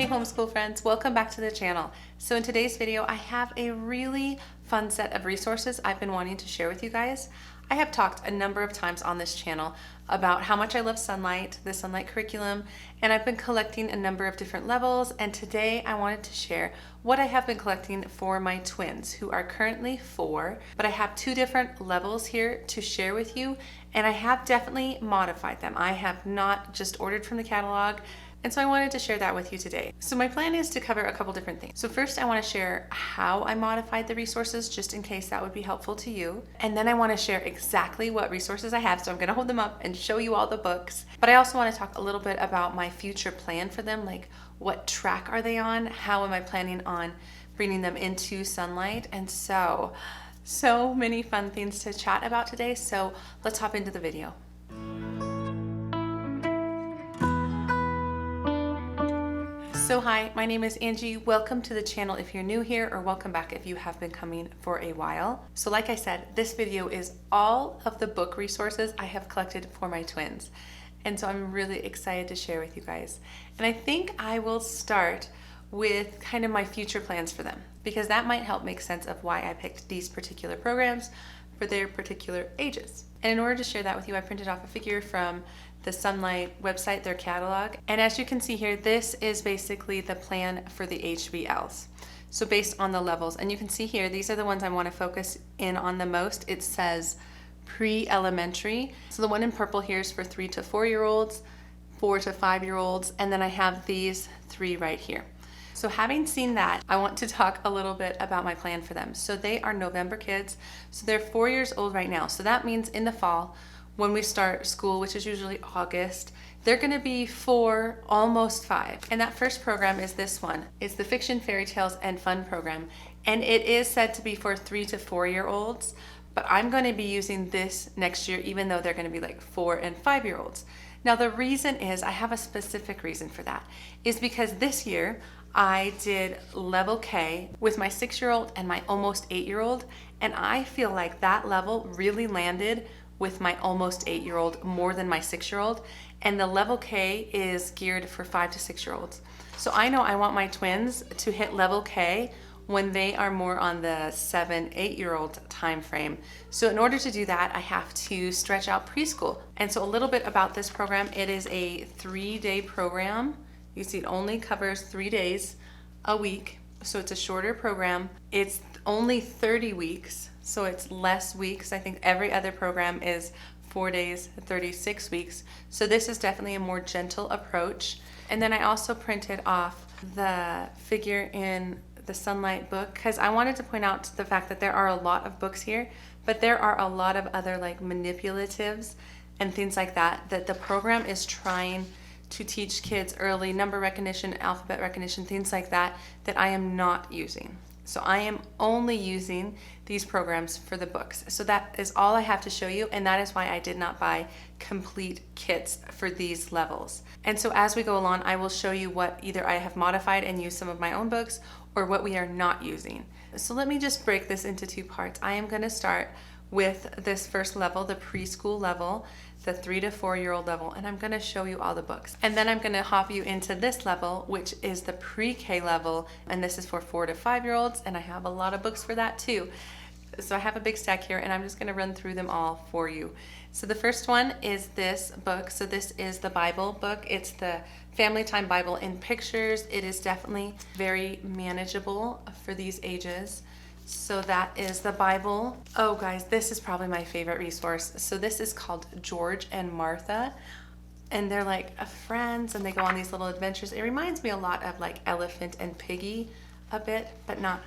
Hey homeschool friends, welcome back to the channel. So in today's video, I have a really fun set of resources I've been wanting to share with you guys. I have talked a number of times on this channel about how much I love Sonlight, the Sonlight curriculum, and I've been collecting a number of different levels, and today I wanted to share what I have been collecting for my twins, who are currently 4, but I have 2 different levels here to share with you, and I have definitely modified them. I have not just ordered from the catalog, and so I wanted to share that with you today. So my plan is to cover a couple different things. So first I want to share how I modified the resources, just in case that would be helpful to you. And then I want to share exactly what resources I have. So I'm going to hold them up and show you all the books. But I also want to talk a little bit about my future plan for them, like what track are they on? How am I planning on bringing them into Sonlight? And so many fun things to chat about today. So let's hop into the video. So hi, my name is Angie. Welcome to the channel if you're new here, or welcome back if you have been coming for a while. So like I said, this video is all of the book resources I have collected for my twins. And so I'm really excited to share with you guys. And I think I will start with kind of my future plans for them, because that might help make sense of why I picked these particular programs for their particular ages. And in order to share that with you, I printed off a figure from the Sonlight website, their catalog. And as you can see here, this is basically the plan for the HBLs. So based on the levels, and you can see here, these are the ones I want to focus in on the most. It says pre-elementary. So the one in purple here is for 3 to 4-year-olds, 4 to 5-year-olds, and then I have these 3 right here. So having seen that, I want to talk a little bit about my plan for them. So they are November kids, so they're 4 years old right now. So that means in the fall, when we start school, which is usually August, they're gonna be 4, almost 5. And that first program is this one. It's the Fiction, Fairy Tales, and Fun program. And it is said to be for 3 to 4-year-olds, but I'm gonna be using this next year, even though they're gonna be like 4 and 5-year-olds. Now the reason is, I have a specific reason for that, is because this year, I did level K with my 6-year-old and my almost 8-year-old, and I feel like that level really landed with my almost 8-year-old more than my 6-year-old, and the level K is geared for 5 to 6-year-olds. So I know I want my twins to hit level K when they are more on the 7, 8-year-old time frame. So in order to do that, I have to stretch out preschool. And so a little bit about this program, it is a 3-day program. You see, it only covers 3 days a week, so it's a shorter program. It's only 30 weeks, so it's less weeks. I think every other program is 4 days, 36 weeks. So this is definitely a more gentle approach. And then I also printed off the figure in the Sonlight book, because I wanted to point out the fact that there are a lot of books here, but there are a lot of other like manipulatives and things like that the program is trying to teach kids early, number recognition, alphabet recognition, things like that I am not using. So I am only using these programs for the books. So that is all I have to show you, and that is why I did not buy complete kits for these levels. And so as we go along, I will show you what either I have modified and used some of my own books, or what we are not using. So let me just break this into 2 parts. I am gonna start with this first level, the preschool level, the 3 to 4-year-old level, and I'm gonna show you all the books. And then I'm gonna hop you into this level, which is the pre-K level, and this is for 4 to 5-year-olds, and I have a lot of books for that too. So I have a big stack here, and I'm just gonna run through them all for you. So the first one is this book. So this is the Bible book. It's the Family Time Bible in pictures. It is definitely very manageable for these ages. So that is the Bible. Oh guys, this is probably my favorite resource. So this is called George and Martha, and they're like friends, and they go on these little adventures. It reminds me a lot of like Elephant and Piggy a bit, but not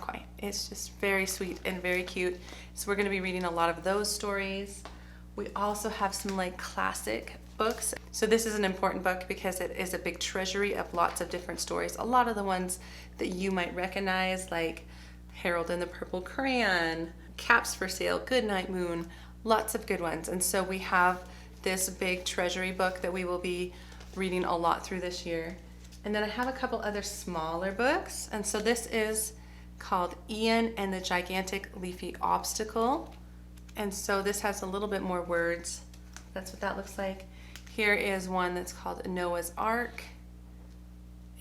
quite. It's just very sweet and very cute. So we're gonna be reading a lot of those stories. We also have some like classic books. So this is an important book because it is a big treasury of lots of different stories. A lot of the ones that you might recognize, like Harold and the Purple Crayon, Caps for Sale, Goodnight Moon, lots of good ones. And so we have this big treasury book that we will be reading a lot through this year. And then I have a couple other smaller books. And so this is called Ian and the Gigantic Leafy Obstacle. And so this has a little bit more words. That's what that looks like. Here is one that's called Noah's Ark.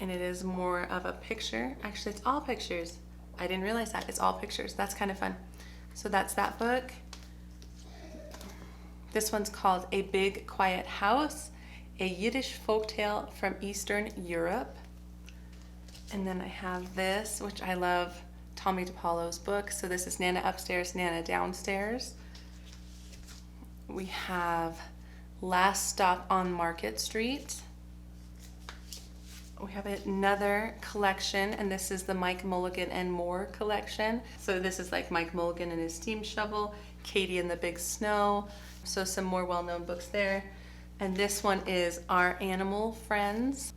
and it is more of a picture. Actually, it's all pictures. I didn't realize that. It's all pictures. That's kind of fun. So that's that book. This one's called A Big Quiet House, a Yiddish folktale from Eastern Europe. And then I have this, which I love, Tommy DePaulo's book. So this is Nana Upstairs, Nana Downstairs. We have Last Stop on Market Street. We have another collection, and this is the Mike Mulligan and More collection. So this is like Mike Mulligan and his steam shovel, Katie and the Big Snow. So some more well-known books there. And this one is Our Animal Friends.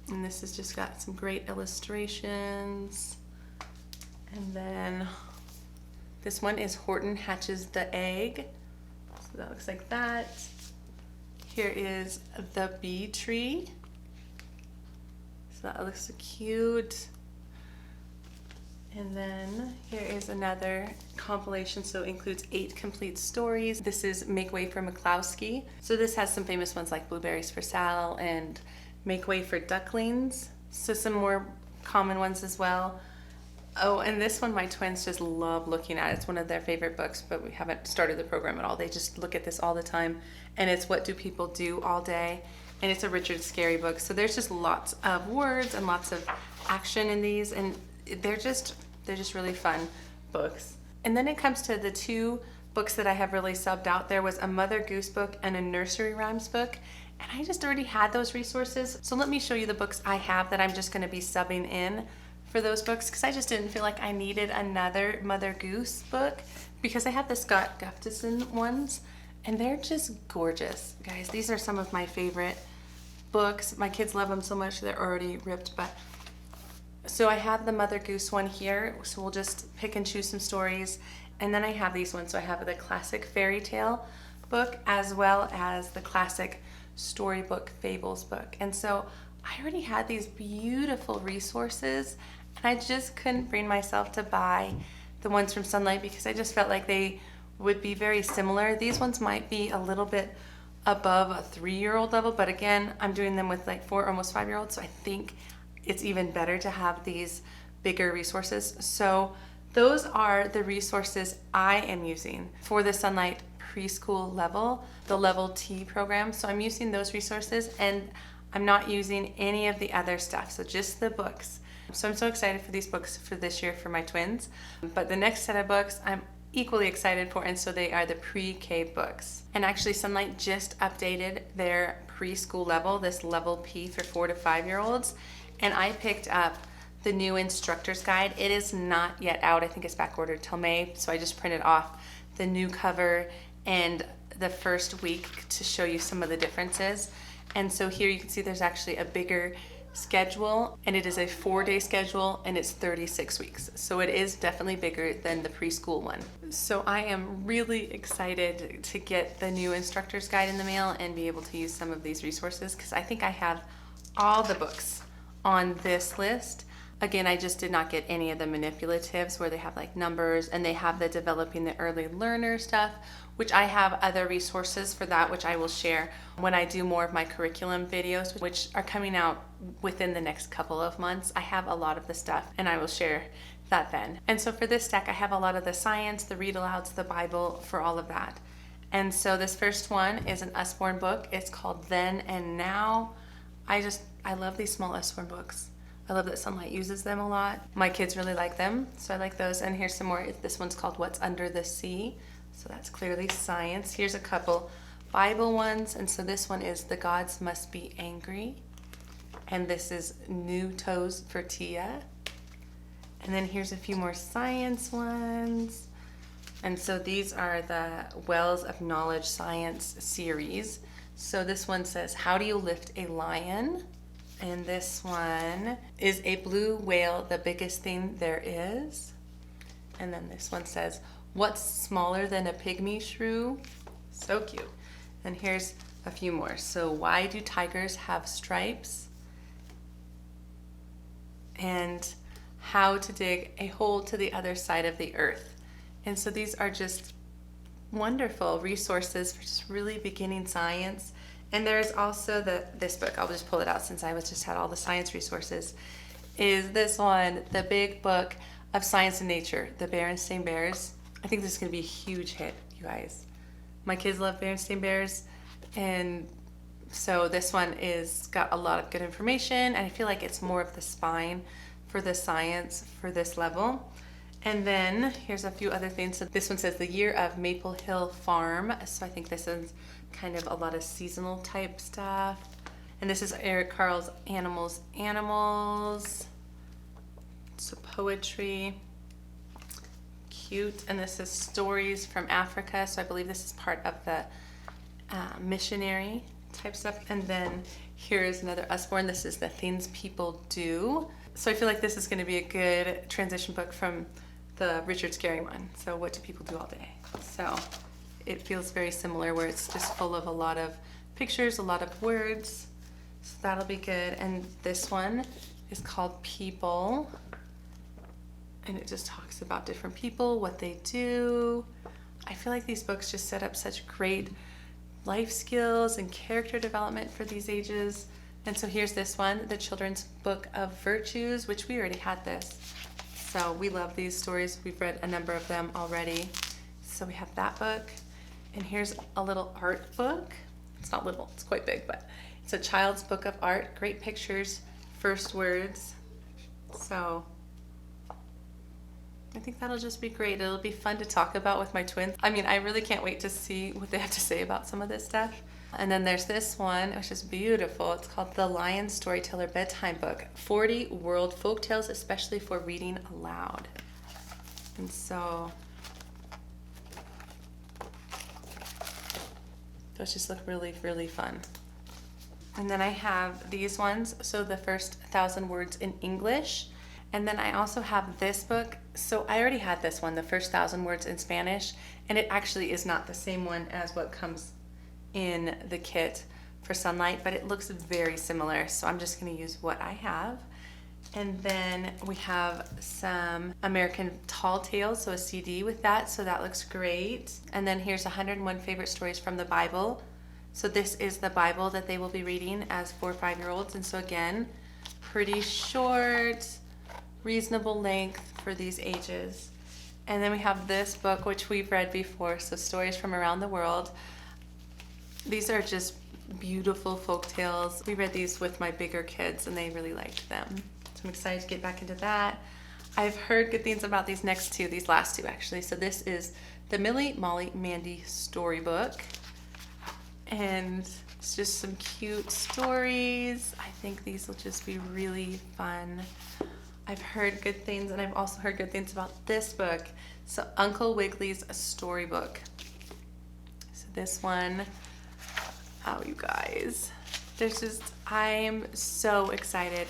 And this has just got some great illustrations. And then this one is Horton Hatches the Egg. So that looks like that. Here is The Bee Tree. So that looks so cute. And then here is another compilation, so it includes 8 complete stories. This is Make Way for McCloskey. So this has some famous ones like Blueberries for Sal and Make Way for Ducklings. So some more common ones as well. Oh, and this one my twins just love looking at. It's one of their favorite books, but we haven't started the program at all. They just look at this all the time. And it's What Do People Do All Day? And it's a Richard Scarry book. So there's just lots of words and lots of action in these, and they're just really fun books. And then it comes to the 2 books that I have really subbed out. There was a Mother Goose book and a nursery rhymes book, and I just already had those resources. So let me show you the books I have that I'm just going to be subbing in for those books, because I just didn't feel like I needed another Mother Goose book, because I have the Scott Gustafson ones, and they're just gorgeous, guys. These are some of my favorite books. My kids love them so much they're already ripped, but so I have the Mother Goose one here, so we'll just pick and choose some stories. And then I have these ones. So I have the classic fairy tale book as well as the classic storybook fables book. And so I already had these beautiful resources, and I just couldn't bring myself to buy the ones from Sonlight because I just felt like they would be very similar. These ones might be a little bit above a 3-year-old level, but again, I'm doing them with like 4, almost 5-year-olds, so I think it's even better to have these bigger resources. So those are the resources I am using for the Sonlight preschool level, the level T program. So I'm using those resources, and I'm not using any of the other stuff, so just the books. So I'm so excited for these books for this year for my twins. But the next set of books I'm equally excited for, and so they are the pre-K books. And actually Sonlight just updated their preschool level, this level P for 4 to 5-year-olds. And I picked up the new instructor's guide. It is not yet out. I think it's back ordered till May. So I just printed off the new cover and the first week to show you some of the differences. And so here you can see there's actually a bigger schedule, and it is a 4-day schedule, and it's 36 weeks. So it is definitely bigger than the preschool one. So I am really excited to get the new instructor's guide in the mail and be able to use some of these resources, because I think I have all the books on this list. Again, I just did not get any of the manipulatives where they have like numbers, and they have the developing the early learner stuff, which I have other resources for that, which I will share when I do more of my curriculum videos, which are coming out within the next couple of months. I have a lot of the stuff, and I will share that then. And so for this stack, I have a lot of the science, the read alouds, the Bible, for all of that. And so this first one is an Usborne book. It's called Then and Now. I love these small Usborne books. I love that Sonlight uses them a lot. My kids really like them, so I like those. And here's some more. This one's called What's Under the Sea. So that's clearly science. Here's a couple Bible ones. And so this one is The Gods Must Be Angry. And this is New Toes for Tia. And then here's a few more science ones. And so these are the Wells of Knowledge Science series. So this one says, How Do You Lift a Lion? And this one is A Blue Whale, the Biggest Thing There Is. And then this one says, What's Smaller Than a Pygmy Shrew? So cute. And here's a few more. So Why Do Tigers Have Stripes? And How to Dig a Hole to the Other Side of the Earth. And so these are just wonderful resources for just really beginning science And there's also this book, I'll just pull it out since I just had all the science resources, is this one, the big book of science and nature, the Berenstain Bears. I think this is gonna be a huge hit, you guys. My kids love Berenstain Bears, and so this one is got a lot of good information, and I feel like it's more of the spine for the science for this level. And then here's a few other things. So this one says the year of Maple Hill Farm. So I think this is kind of a lot of seasonal type stuff. And this is Eric Carle's Animals. So poetry, cute. And this is stories from Africa. So I believe this is part of the missionary type stuff. And then here's another Usborne. This is the things people do. So I feel like this is going to be a good transition book from the Richard Scarry one. So what do people do all day? So it feels very similar, where it's just full of a lot of pictures, a lot of words. So that'll be good. And this one is called People. And it just talks about different people, what they do. I feel like these books just set up such great life skills and character development for these ages. And so here's this one, the Children's Book of Virtues, which we already had this. So we love these stories. We've read a number of them already. So we have that book. And here's a little art book. It's not little, it's quite big, but it's a child's book of art. Great pictures, first words. So I think that'll just be great. It'll be fun to talk about with my twins. I mean, I really can't wait to see what they have to say about some of this stuff. And then there's this one, which is beautiful. It's called The Lion Storyteller Bedtime Book, 40 World Folktales, especially for reading aloud. And so those just look really, really fun. And then I have these ones. So the first 1,000 words in English. And then I also have this book. So I already had this one, the first 1,000 words in Spanish, and it actually is not the same one as what comes in the kit for Sonlight, but it looks very similar. So I'm just gonna use what I have. And then we have some American Tall Tales, so a CD with that, so that looks great. And then here's 101 favorite stories from the Bible. So this is the Bible that they will be reading as 4 or 5-year-olds. And so again, pretty short, reasonable length for these ages. And then we have this book, which we've read before, so Stories from Around the World. These are just beautiful folk tales. We read these with my bigger kids and they really liked them. So I'm excited to get back into that. I've heard good things about these next two, these last two actually. So this is the Millie, Molly, Mandy storybook. And it's just some cute stories. I think these will just be really fun. I've heard good things, and I've also heard good things about this book. So Uncle Wiggily's Storybook. So this one, oh you guys, I'm so excited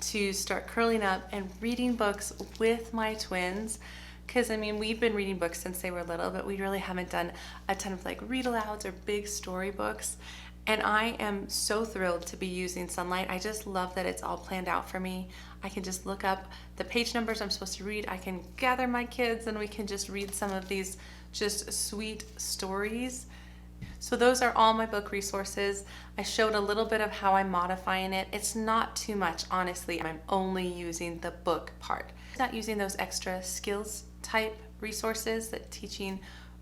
to start curling up and reading books with my twins. Because I mean, we've been reading books since they were little, but we really haven't done a ton of like read alouds or big storybooks. And I am so thrilled to be using Sonlight. I just love that it's all planned out for me. I can just look up the page numbers I'm supposed to read. I can gather my kids and we can just read some of these just sweet stories. So those are all my book resources. I showed a little bit of how I'm modifying it. It's not too much, honestly. I'm only using the book part. I'm not using those extra skills type resources that teaching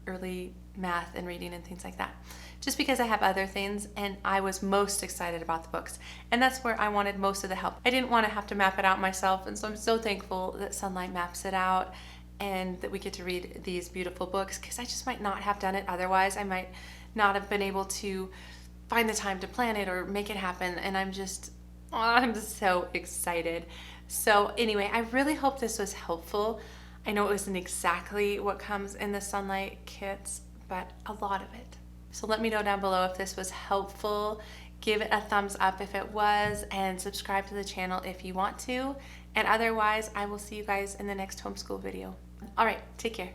early math and reading and things like that. Just because I have other things, and I was most excited about the books. And that's where I wanted most of the help. I didn't want to have to map it out myself, and so I'm so thankful that Sonlight maps it out and that we get to read these beautiful books, because I just might not have done it otherwise. I might not have been able to find the time to plan it or make it happen, and I'm just so excited. So anyway, I really hope this was helpful. I know it wasn't exactly what comes in the Sonlight kits, but a lot of it. So let me know down below if this was helpful. Give it a thumbs up if it was, and subscribe to the channel if you want to. And otherwise, I will see you guys in the next homeschool video. All right, take care.